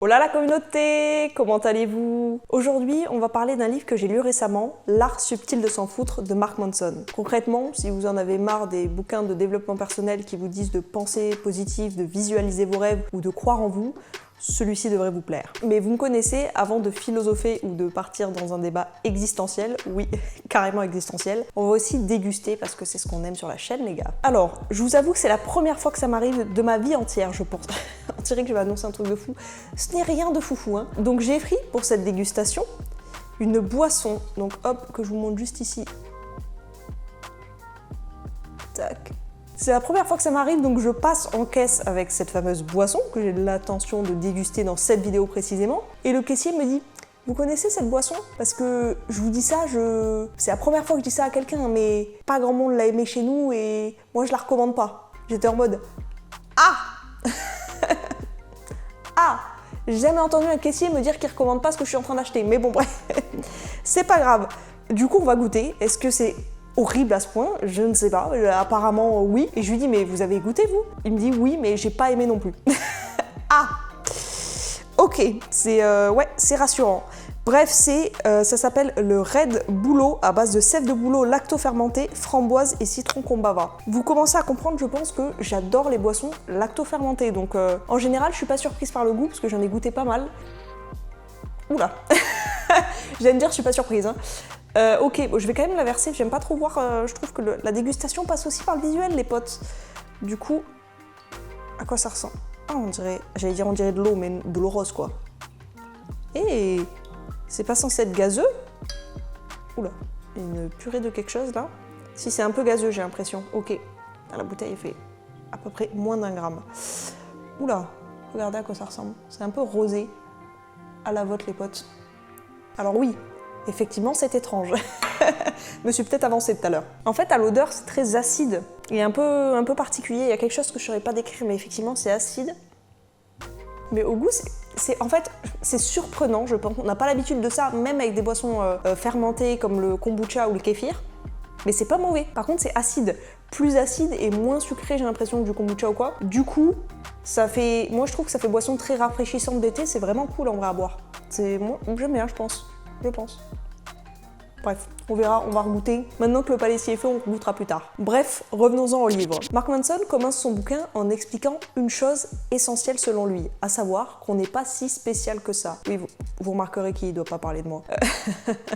Hola la communauté, comment allez-vous? Aujourd'hui, on va parler d'un livre que j'ai lu récemment, L'art subtil de s'en foutre de Mark Manson. Concrètement, si vous en avez marre des bouquins de développement personnel qui vous disent de penser positif, de visualiser vos rêves ou de croire en vous, celui-ci devrait vous plaire. Mais vous me connaissez, avant de philosopher ou de partir dans un débat existentiel, oui, carrément existentiel, on va aussi déguster parce que c'est ce qu'on aime sur la chaîne les gars. Alors, je vous avoue que c'est la première fois que ça m'arrive de ma vie entière, je pense. On dirait que je vais annoncer un truc de fou. Ce n'est rien de foufou, hein. Donc j'ai pris pour cette dégustation une boisson. Donc hop, que je vous montre juste ici. Tac. C'est la première fois que ça m'arrive, donc je passe en caisse avec cette fameuse boisson que j'ai l'intention de déguster dans cette vidéo précisément. Et le caissier me dit « Vous connaissez cette boisson ?» Parce que je vous dis ça, c'est la première fois que je dis ça à quelqu'un, mais pas grand monde l'a aimé chez nous et moi je la recommande pas. J'étais en mode « Ah !» Ah, j'ai jamais entendu un caissier me dire qu'il recommande pas ce que je suis en train d'acheter, mais bon bref, c'est pas grave. Du coup, on va goûter. Est-ce que c'est horrible à ce point? Je ne sais pas. Apparemment, oui. Et je lui dis, mais vous avez goûté vous? Il me dit oui, mais j'ai pas aimé non plus. Ah, ok, c'est rassurant. Bref, ça s'appelle le Red Bouleau à base de sève de bouleau lacto-fermenté, framboise et citron kombava. Vous commencez à comprendre, je pense, que j'adore les boissons lacto-fermentées. Donc, en général, je suis pas surprise par le goût parce que j'en ai goûté pas mal. Oula, j'allais me dire, je suis pas surprise. Hein. Ok, bon, je vais quand même la verser. J'aime pas trop voir. Je trouve que la dégustation passe aussi par le visuel, les potes. Du coup, à quoi ça ressemble? Ah, on dirait de l'eau, mais de l'eau rose, quoi. Et c'est pas censé être gazeux? Oula, une purée de quelque chose là? Si, c'est un peu gazeux, j'ai l'impression. Ok, la bouteille fait à peu près moins d'1 gramme. Oula, regardez à quoi ça ressemble. C'est un peu rosé. À la vôtre les potes. Alors oui, effectivement c'est étrange. Je me suis peut-être avancée tout à l'heure. En fait, à l'odeur, c'est très acide et un peu particulier. Il y a quelque chose que je ne saurais pas décrire, mais effectivement c'est acide. Mais au goût, c'est surprenant, je pense. On n'a pas l'habitude de ça, même avec des boissons fermentées comme le kombucha ou le kéfir. Mais c'est pas mauvais. Par contre, c'est acide. Plus acide et moins sucré, j'ai l'impression, que du kombucha ou quoi. Du coup, moi je trouve que ça fait boisson très rafraîchissante d'été. C'est vraiment cool en vrai à boire. Moi, j'aime bien, je pense. Bref, on verra, on va regoûter. Maintenant que le palaisier est fait, on regoûtera plus tard. Bref, revenons-en au livre. Mark Manson commence son bouquin en expliquant une chose essentielle selon lui, à savoir qu'on n'est pas si spécial que ça. Oui, vous remarquerez qu'il ne doit pas parler de moi.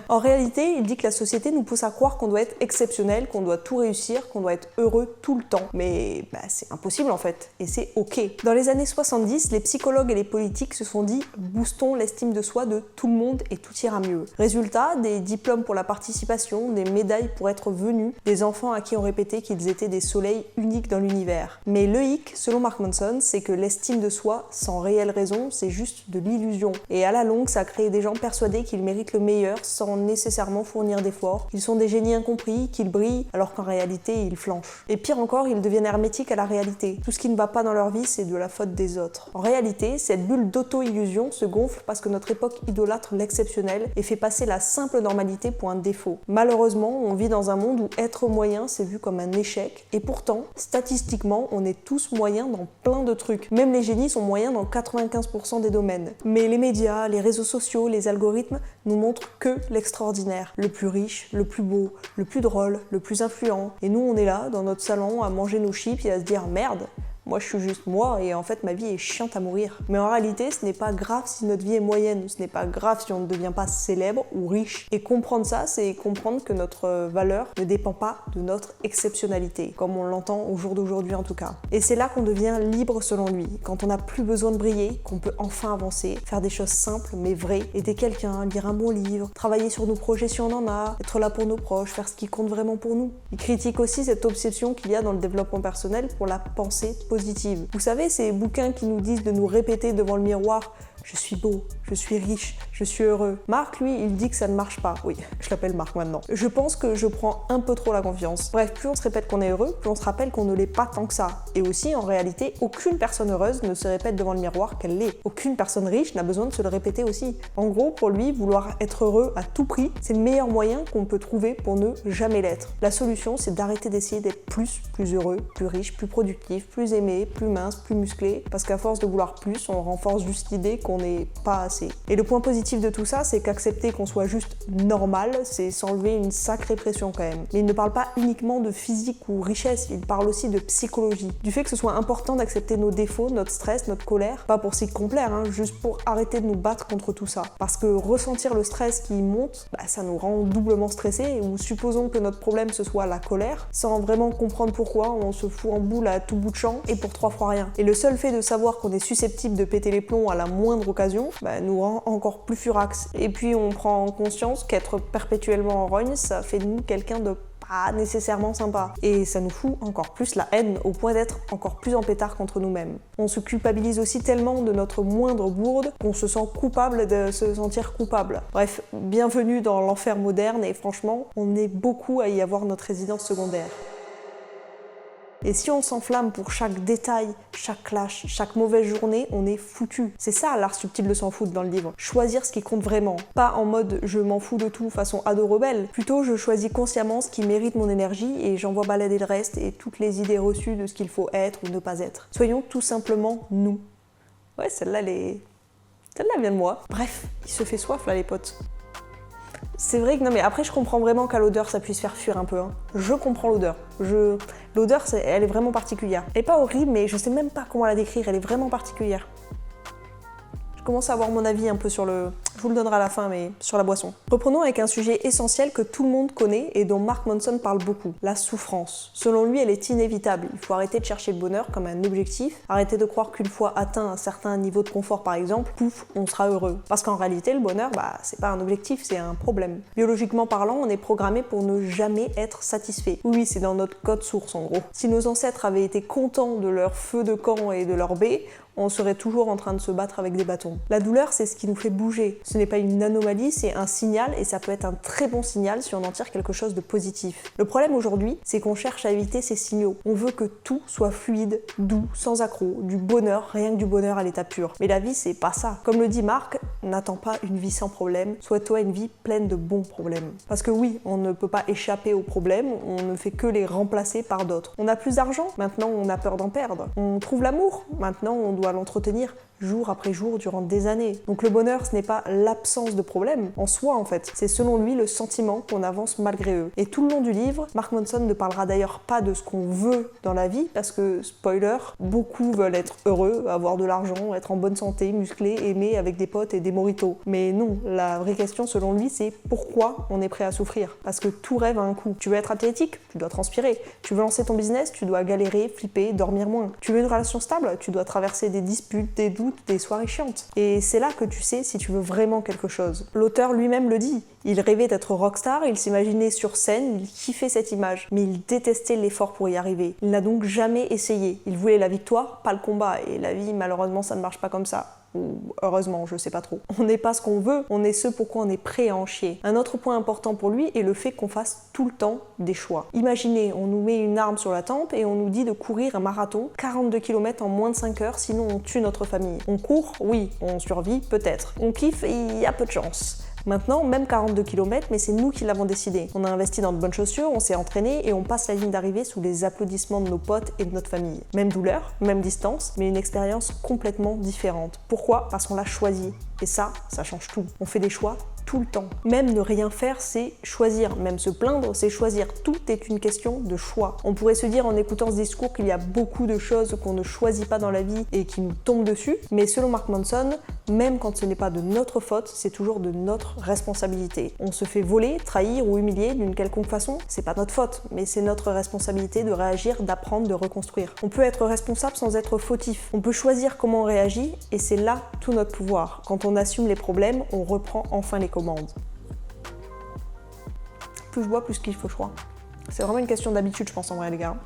En réalité, il dit que la société nous pousse à croire qu'on doit être exceptionnel, qu'on doit tout réussir, qu'on doit être heureux tout le temps. Mais c'est impossible en fait, et c'est ok. Dans les années 70, les psychologues et les politiques se sont dit « boostons l'estime de soi de tout le monde et tout ira mieux ». Résultat, des diplômes pour la participation, des médailles pour être venus, des enfants à qui on répétait qu'ils étaient des soleils uniques dans l'univers. Mais le hic, selon Mark Manson, c'est que l'estime de soi, sans réelle raison, c'est juste de l'illusion. Et à la longue, ça a créé des gens persuadés qu'ils méritent le meilleur sans nécessairement fournir d'efforts, qu'ils sont des génies incompris, qu'ils brillent alors qu'en réalité, ils flanchent. Et pire encore, ils deviennent hermétiques à la réalité. Tout ce qui ne va pas dans leur vie, c'est de la faute des autres. En réalité, cette bulle d'auto-illusion se gonfle parce que notre époque idolâtre l'exceptionnel et fait passer la simple normalité pour un défaut. Malheureusement, on vit dans un monde où être moyen c'est vu comme un échec et pourtant, statistiquement, on est tous moyens dans plein de trucs. Même les génies sont moyens dans 95% des domaines. Mais les médias, les réseaux sociaux, les algorithmes nous montrent que l'extraordinaire, le plus riche, le plus beau, le plus drôle, le plus influent. Et nous, on est là, dans notre salon, à manger nos chips et à se dire « Merde !» Moi, je suis juste moi et en fait, ma vie est chiante à mourir. Mais en réalité, ce n'est pas grave si notre vie est moyenne, ce n'est pas grave si on ne devient pas célèbre ou riche. Et comprendre ça, c'est comprendre que notre valeur ne dépend pas de notre exceptionnalité, comme on l'entend au jour d'aujourd'hui en tout cas. Et c'est là qu'on devient libre selon lui, quand on n'a plus besoin de briller, qu'on peut enfin avancer, faire des choses simples mais vraies, aider quelqu'un, lire un bon livre, travailler sur nos projets si on en a, être là pour nos proches, faire ce qui compte vraiment pour nous. Il critique aussi cette obsession qu'il y a dans le développement personnel pour la pensée positive. Vous savez, ces bouquins qui nous disent de nous répéter devant le miroir « Je suis beau, je suis riche, je suis heureux ». Marc, lui, il dit que ça ne marche pas. Oui, je l'appelle Marc maintenant. Je pense que je prends un peu trop la confiance. Bref, plus on se répète qu'on est heureux, plus on se rappelle qu'on ne l'est pas tant que ça. Et aussi, en réalité, aucune personne heureuse ne se répète devant le miroir qu'elle l'est. Aucune personne riche n'a besoin de se le répéter aussi. En gros, pour lui, vouloir être heureux à tout prix, c'est le meilleur moyen qu'on peut trouver pour ne jamais l'être. La solution, c'est d'arrêter d'essayer d'être plus heureux, plus riche, plus productif, plus aimé, plus mince, plus musclé. Parce qu'à force de vouloir plus, on renforce juste l'idée qu'on qu'on n'est pas assez. Et le point positif de tout ça, c'est qu'accepter qu'on soit juste normal, c'est s'enlever une sacrée pression quand même. Mais il ne parle pas uniquement de physique ou richesse, il parle aussi de psychologie. Du fait que ce soit important d'accepter nos défauts, notre stress, notre colère, pas pour s'y complaire, juste pour arrêter de nous battre contre tout ça. Parce que ressentir le stress qui monte, ça nous rend doublement stressés, ou supposons que notre problème ce soit la colère, sans vraiment comprendre pourquoi, on se fout en boule à tout bout de champ et pour 3 fois rien. Et le seul fait de savoir qu'on est susceptible de péter les plombs à la moindre occasion, nous rend encore plus furax. Et puis on prend conscience qu'être perpétuellement en rogne, ça fait de nous quelqu'un de pas nécessairement sympa. Et ça nous fout encore plus la haine, au point d'être encore plus en pétard contre nous-mêmes. On se culpabilise aussi tellement de notre moindre bourde qu'on se sent coupable de se sentir coupable. Bref, bienvenue dans l'enfer moderne et franchement, on est beaucoup à y avoir notre résidence secondaire. Et si on s'enflamme pour chaque détail, chaque clash, chaque mauvaise journée, on est foutu. C'est ça l'art subtil de s'en foutre dans le livre. Choisir ce qui compte vraiment. Pas en mode je m'en fous de tout façon ado rebelle. Plutôt je choisis consciemment ce qui mérite mon énergie et j'envoie balader le reste et toutes les idées reçues de ce qu'il faut être ou ne pas être. Soyons tout simplement nous. Ouais, celle-là vient de moi. Bref, il se fait soif là les potes. C'est vrai que non mais après je comprends vraiment qu'à l'odeur ça puisse faire fuir un peu. Je comprends l'odeur. L'odeur elle est vraiment particulière. Elle est pas horrible mais je sais même pas comment la décrire, elle est vraiment particulière. Je commence à avoir mon avis un peu sur le... Je vous le donnerai à la fin, mais sur la boisson. Reprenons avec un sujet essentiel que tout le monde connaît et dont Mark Manson parle beaucoup, la souffrance. Selon lui, elle est inévitable. Il faut arrêter de chercher le bonheur comme un objectif, arrêter de croire qu'une fois atteint un certain niveau de confort par exemple, pouf, on sera heureux. Parce qu'en réalité, le bonheur, c'est pas un objectif, c'est un problème. Biologiquement parlant, on est programmé pour ne jamais être satisfait. Oui, c'est dans notre code source en gros. Si nos ancêtres avaient été contents de leur feu de camp et de leur baie, on serait toujours en train de se battre avec des bâtons. La douleur, c'est ce qui nous fait bouger. Ce n'est pas une anomalie, c'est un signal et ça peut être un très bon signal si on en tire quelque chose de positif. Le problème aujourd'hui, c'est qu'on cherche à éviter ces signaux. On veut que tout soit fluide, doux, sans accroc, du bonheur, rien que du bonheur à l'état pur. Mais la vie, c'est pas ça. Comme le dit Marc, n'attends pas une vie sans problème, souhaite-toi une vie pleine de bons problèmes. Parce que oui, on ne peut pas échapper aux problèmes, on ne fait que les remplacer par d'autres. On a plus d'argent, maintenant on a peur d'en perdre. On trouve l'amour, maintenant on doit l'entretenir jour après jour durant des années. Donc le bonheur, ce n'est pas l'absence de problème en soi en fait, c'est selon lui le sentiment qu'on avance malgré eux. Et tout le long du livre, Mark Manson ne parlera d'ailleurs pas de ce qu'on veut dans la vie parce que, spoiler, beaucoup veulent être heureux, avoir de l'argent, être en bonne santé, musclés, aimés avec des potes et des mojitos. Mais non, la vraie question selon lui, c'est pourquoi on est prêt à souffrir. Parce que tout rêve a un coût. Tu veux être athlétique, tu dois transpirer. Tu veux lancer ton business, tu dois galérer, flipper, dormir moins. Tu veux une relation stable, tu dois traverser des disputes, des doutes, des soirées chiantes. Et c'est là que tu sais si tu veux vraiment quelque chose. L'auteur lui-même le dit. Il rêvait d'être rockstar, il s'imaginait sur scène, il kiffait cette image, mais il détestait l'effort pour y arriver. Il n'a donc jamais essayé. Il voulait la victoire, pas le combat. Et la vie, malheureusement, ça ne marche pas comme ça. Ou heureusement, je sais pas trop. On n'est pas ce qu'on veut, on est ce pourquoi on est prêt à en chier. Un autre point important pour lui est le fait qu'on fasse tout le temps des choix. Imaginez, on nous met une arme sur la tempe et on nous dit de courir un marathon, 42 km en moins de 5 heures, sinon on tue notre famille. On court, oui. On survit, peut-être. On kiffe, il y a peu de chance. Maintenant, même 42 km, mais c'est nous qui l'avons décidé. On a investi dans de bonnes chaussures, on s'est entraîné et on passe la ligne d'arrivée sous les applaudissements de nos potes et de notre famille. Même douleur, même distance, mais une expérience complètement différente. Pourquoi ? Parce qu'on l'a choisi. Et ça change tout. On fait des choix tout le temps. Même ne rien faire, c'est choisir. Même se plaindre, c'est choisir. Tout est une question de choix. On pourrait se dire en écoutant ce discours qu'il y a beaucoup de choses qu'on ne choisit pas dans la vie et qui nous tombent dessus, mais selon Mark Manson, même quand ce n'est pas de notre faute, c'est toujours de notre responsabilité. On se fait voler, trahir ou humilier d'une quelconque façon, c'est pas notre faute, mais c'est notre responsabilité de réagir, d'apprendre, de reconstruire. On peut être responsable sans être fautif. On peut choisir comment on réagit et c'est là tout notre pouvoir. Quand on assume les problèmes, on reprend enfin les commandes. Plus je bois, plus qu'il faut, je crois. C'est vraiment une question d'habitude, je pense, en vrai, les gars.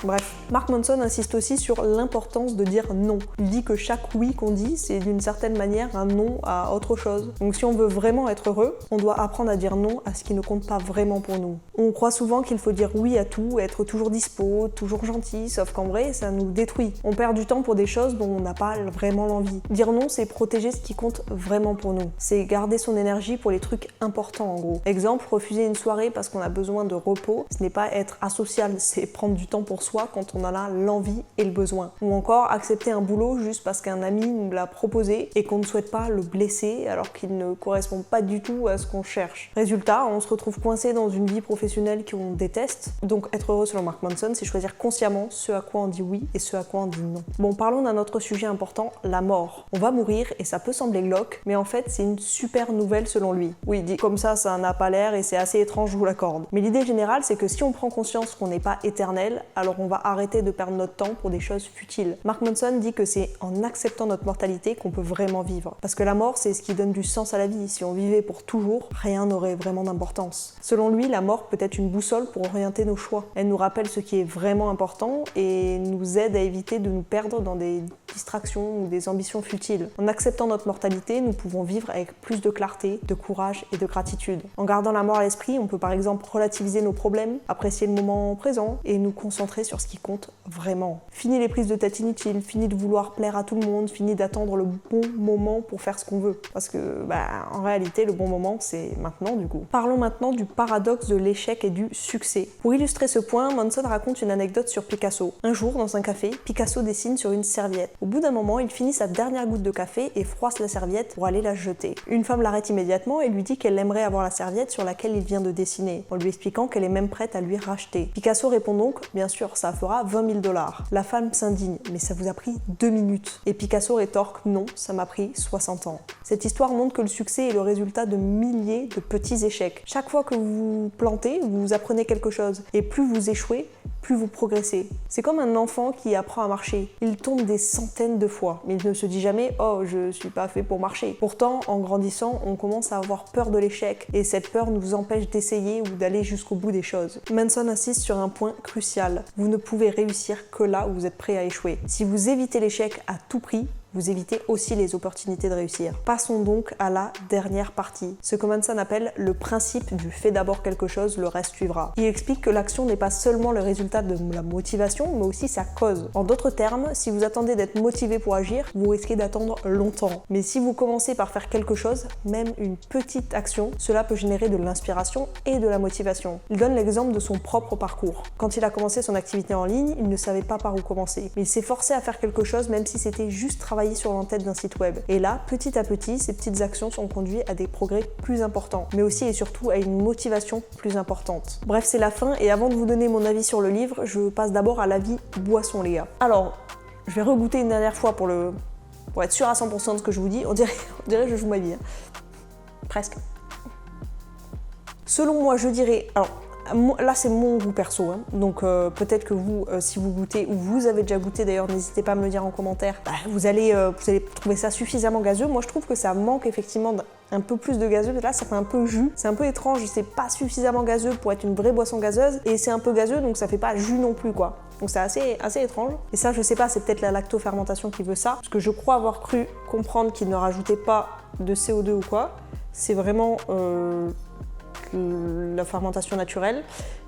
Bref, Mark Manson insiste aussi sur l'importance de dire non. Il dit que chaque oui qu'on dit, c'est d'une certaine manière un non à autre chose. Donc si on veut vraiment être heureux, on doit apprendre à dire non à ce qui ne compte pas vraiment pour nous. On croit souvent qu'il faut dire oui à tout, être toujours dispo, toujours gentil, sauf qu'en vrai, ça nous détruit. On perd du temps pour des choses dont on n'a pas vraiment l'envie. Dire non, c'est protéger ce qui compte vraiment pour nous. C'est garder son énergie pour les trucs importants en gros. Exemple, refuser une soirée parce qu'on a besoin de repos, ce n'est pas être asocial, c'est prendre du temps pour soi quand on on en a l'envie et le besoin. Ou encore accepter un boulot juste parce qu'un ami nous l'a proposé et qu'on ne souhaite pas le blesser alors qu'il ne correspond pas du tout à ce qu'on cherche. Résultat, on se retrouve coincé dans une vie professionnelle qu'on déteste. Donc être heureux selon Mark Manson, c'est choisir consciemment ce à quoi on dit oui et ce à quoi on dit non. Bon, parlons d'un autre sujet important, la mort. On va mourir et ça peut sembler glauque, mais en fait c'est une super nouvelle selon lui. Oui, dit comme ça n'a pas l'air et c'est assez étrange, je vous l'accorde. Mais l'idée générale, c'est que si on prend conscience qu'on n'est pas éternel, alors on va arrêter de perdre notre temps pour des choses futiles. Mark Manson dit que c'est en acceptant notre mortalité qu'on peut vraiment vivre. Parce que la mort, c'est ce qui donne du sens à la vie. Si on vivait pour toujours, rien n'aurait vraiment d'importance. Selon lui, la mort peut être une boussole pour orienter nos choix. Elle nous rappelle ce qui est vraiment important et nous aide à éviter de nous perdre dans des distractions ou des ambitions futiles. En acceptant notre mortalité, nous pouvons vivre avec plus de clarté, de courage et de gratitude. En gardant la mort à l'esprit, on peut par exemple relativiser nos problèmes, apprécier le moment présent et nous concentrer sur ce qui compte vraiment. Fini les prises de tête inutiles, fini de vouloir plaire à tout le monde, fini d'attendre le bon moment pour faire ce qu'on veut. Parce que, en réalité, le bon moment, c'est maintenant du coup. Parlons maintenant du paradoxe de l'échec et du succès. Pour illustrer ce point, Manson raconte une anecdote sur Picasso. Un jour, dans un café, Picasso dessine sur une serviette. Au bout d'un moment, il finit sa dernière goutte de café et froisse la serviette pour aller la jeter. Une femme l'arrête immédiatement et lui dit qu'elle aimerait avoir la serviette sur laquelle il vient de dessiner, en lui expliquant qu'elle est même prête à lui racheter. Picasso répond donc, bien sûr, ça fera 20 000 $. La femme s'indigne, mais ça vous a pris 2 minutes. Et Picasso rétorque, non, ça m'a pris 60 ans. Cette histoire montre que le succès est le résultat de milliers de petits échecs. Chaque fois que vous vous plantez, vous apprenez quelque chose. Et plus vous échouez, plus vous progressez. C'est comme un enfant qui apprend à marcher. Il tombe des centaines de fois, mais il ne se dit jamais « Oh, je suis pas fait pour marcher ». Pourtant, en grandissant, on commence à avoir peur de l'échec, et cette peur nous empêche d'essayer ou d'aller jusqu'au bout des choses. Manson insiste sur un point crucial. Vous ne pouvez réussir que là où vous êtes prêt à échouer. Si vous évitez l'échec à tout prix, vous évitez aussi les opportunités de réussir. Passons donc à la dernière partie, ce que Manson appelle le principe du fait d'abord quelque chose, le reste suivra. Il explique que l'action n'est pas seulement le résultat de la motivation, mais aussi sa cause. En d'autres termes, si vous attendez d'être motivé pour agir, vous risquez d'attendre longtemps. Mais si vous commencez par faire quelque chose, même une petite action, cela peut générer de l'inspiration et de la motivation. Il donne l'exemple de son propre parcours. Quand il a commencé son activité en ligne, il ne savait pas par où commencer. Mais il s'est forcé à faire quelque chose, même si c'était juste travailler sur l'entête d'un site web. Et là, petit à petit, ces petites actions sont conduites à des progrès plus importants, mais aussi et surtout à une motivation plus importante. Bref, c'est la fin, et avant de vous donner mon avis sur le livre, je passe d'abord à l'avis boisson, les gars. Alors, je vais regoûter une dernière fois pour être sûr à 100% de ce que je vous dis. On dirait que je joue ma vie. Presque. Selon moi, je dirais... Alors, là c'est mon goût perso, hein. Donc peut-être que vous, si vous goûtez, ou vous avez déjà goûté d'ailleurs, n'hésitez pas à me le dire en commentaire, vous allez trouver ça suffisamment gazeux. Moi je trouve que ça manque effectivement un peu plus de gazeux, là ça fait un peu jus, c'est un peu étrange, c'est pas suffisamment gazeux pour être une vraie boisson gazeuse, et c'est un peu gazeux donc ça fait pas jus non plus quoi. Donc c'est assez étrange, et ça je sais pas, c'est peut-être la lactofermentation qui veut ça, parce que je crois avoir cru comprendre qu'il ne rajoutait pas de CO2 ou quoi, c'est vraiment... la fermentation naturelle.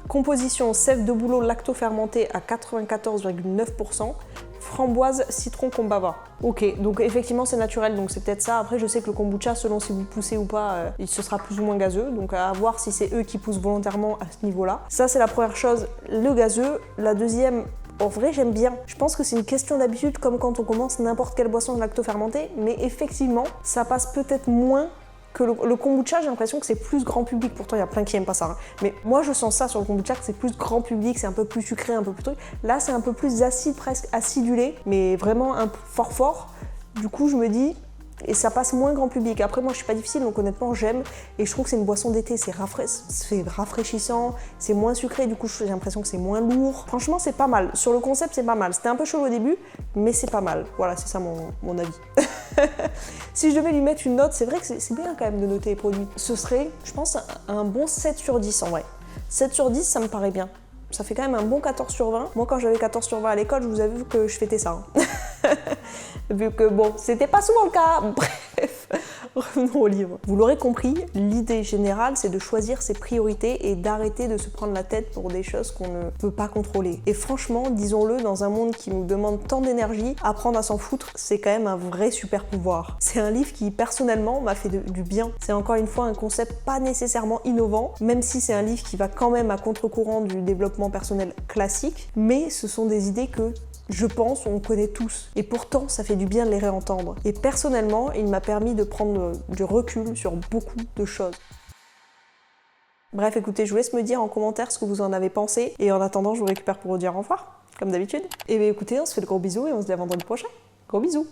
Composition sève de bouleau lacto-fermenté à 94,9%, framboise, citron, kombava. Ok, donc effectivement c'est naturel, donc c'est peut-être ça. Après je sais que le kombucha, selon si vous poussez ou pas, ce sera plus ou moins gazeux, donc à voir si c'est eux qui poussent volontairement à ce niveau-là. Ça c'est la première chose, le gazeux. La deuxième, en vrai j'aime bien. Je pense que c'est une question d'habitude, comme quand on commence n'importe quelle boisson lacto-fermentée, mais effectivement ça passe peut-être moins que le kombucha. J'ai l'impression que c'est plus grand public, pourtant il y a plein qui aiment pas ça, hein. Mais moi je sens ça sur le kombucha, que c'est plus grand public, c'est un peu plus sucré, un peu plus truc. Là c'est un peu plus acide, presque acidulé, mais vraiment un peu fort. Du coup je me dis, et ça passe moins grand public. Après moi je suis pas difficile, donc honnêtement j'aime, et je trouve que c'est une boisson d'été, c'est rafraîchissant, c'est moins sucré, du coup j'ai l'impression que c'est moins lourd. Franchement c'est pas mal, sur le concept c'est pas mal. C'était un peu chaud au début, mais c'est pas mal. Voilà, c'est ça mon avis. Si je devais lui mettre une note, c'est vrai que c'est bien quand même de noter les produits. Ce serait, je pense, un bon 7 sur 10 en vrai. 7 sur 10, ça me paraît bien. Ça fait quand même un bon 14 sur 20. Moi, quand j'avais 14 sur 20 à l'école, je vous avoue que je fêtais ça. Hein. Vu que bon, c'était pas souvent le cas. Bref. revenons au livre. Vous l'aurez compris, l'idée générale, c'est de choisir ses priorités et d'arrêter de se prendre la tête pour des choses qu'on ne peut pas contrôler. Et franchement, disons-le, dans un monde qui nous demande tant d'énergie, apprendre à s'en foutre, c'est quand même un vrai super pouvoir. C'est un livre qui, personnellement, m'a fait du bien. C'est encore une fois un concept pas nécessairement innovant, même si c'est un livre qui va quand même à contre-courant du développement personnel classique, mais ce sont des idées que je pense on connaît tous, et pourtant ça fait du bien de les réentendre. Et personnellement, il m'a permis de prendre du recul sur beaucoup de choses. Bref, écoutez, je vous laisse me dire en commentaire ce que vous en avez pensé, et en attendant, je vous récupère pour vous dire au revoir, comme d'habitude. Et bien écoutez, on se fait de gros bisous et on se dit à vendredi prochain. Gros bisous!